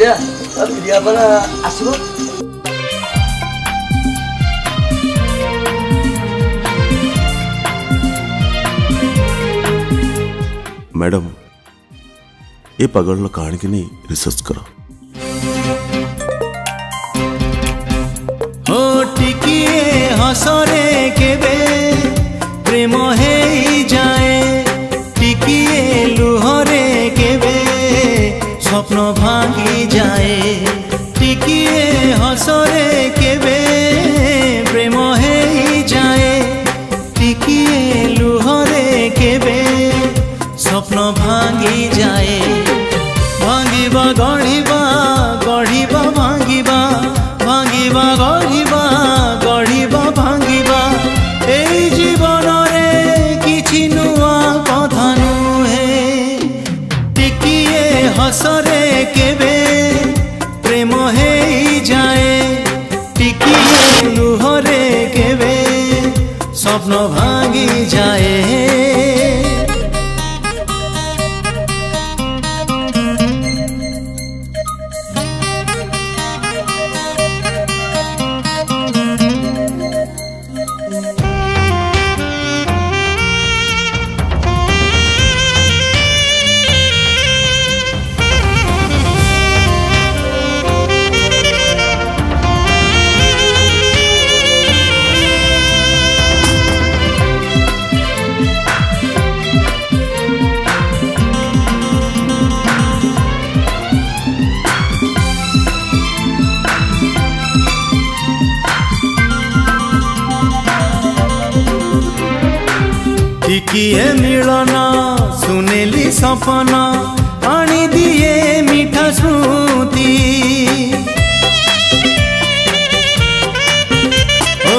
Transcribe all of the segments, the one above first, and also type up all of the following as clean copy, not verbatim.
media media वाला आसो madam ये पागल कहानी की नहीं रिसर्च करो हो टिकिए हसरे केबे प्रेम हे जाए टिकिए लुहरे केबे स्वप्न भांगी जाए टिकिए हसरे केबे प्रेम हे जाए टिकिए लुहरे केबे स्वप्न भांगी जाए भांगिबा गढ़िबा गढ़िबा भांगिबा भांगिबा गढ़िबा गढ़िबा भांगिबा एई जीवन रे किछि नुआ कथा नुहे टिकिए हसरे केबे प्रेम हे जाए टिकिए लुहरे केबे स्वप्न भांगी जाए टिकिए मिलन सुनेली सपना आनी दिए मीठा स्मृति ओ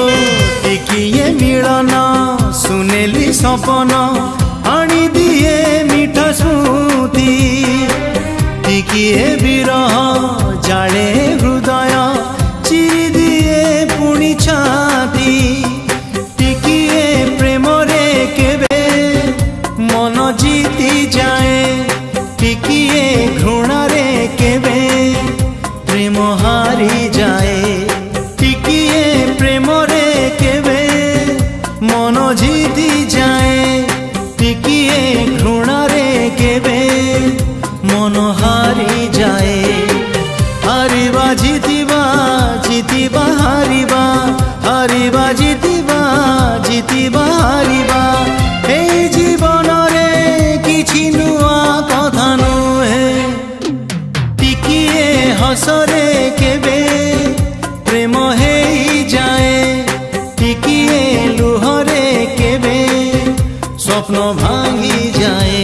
टिकिए मिलन सुनेली सपना आनी दिए मीठा स्मृति टिकिए विरह जाले हृदय चिरी दिए पुणी छाती टिकिए प्रेम रे केबे मन जीती जाए टिकिए घृणा रे केबे प्रेम हारी जाए टिकिए प्रेम रे केबे मन जीती जाए टिकिए घृणा रे केबे मन हारी जाए हारिबा जीतिबा जीतिबा हारिबा हारिबा जीतिबा जीतिबा हारिबा हे जीवन रे किछि नुआ कथा नुहे टिकिए हसरे केबे प्रेम हे जाए टिकिए लुहरे केबे स्वप्न भांगी जाए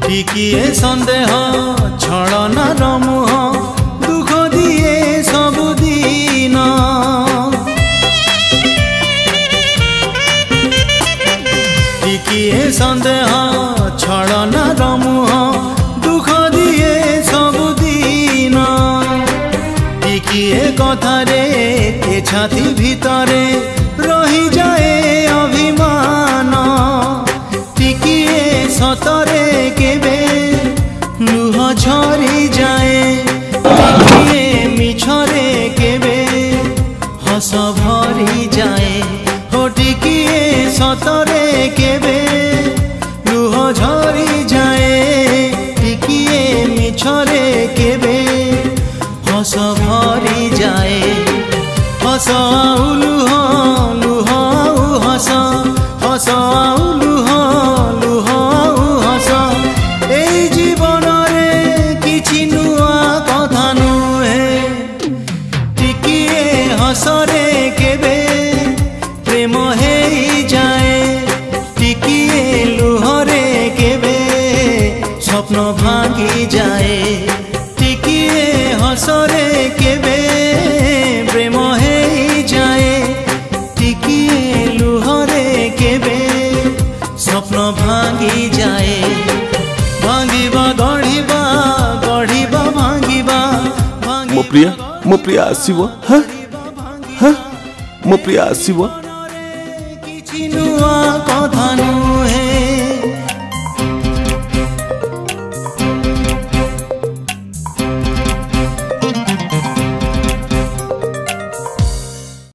टिकिए संदेह छलना रमुह दुख दिए सबुदिन टिकिए संदेह छलना रमुह दुख दिए सबुदिन टिकिए कथारे ए छाती भितरे रही जाए अभिमान टिकिए सतरे केबे लुह झरी जाए टिकिए मिछरे केबे हस भरी जाए हो टिकिए सतरे केबे लुह झरी जाए टिकिए मिछरे केबे हस भरी जाए हस आउ लुह लुह आउ हस हस आउ लुह लुह आउ हस एई जीवन रे किछि नुआ कथा नुहे जाए टिकिए हसरे केबे प्रेम हे जाए टिकिए लुहरे केबे स्वप्न भांगी जाए भांगिबा गढ़िबा गढ़िबा भांगिबा मो प्रिया आसीबो हाँ हाँ मो प्रिया आसीबो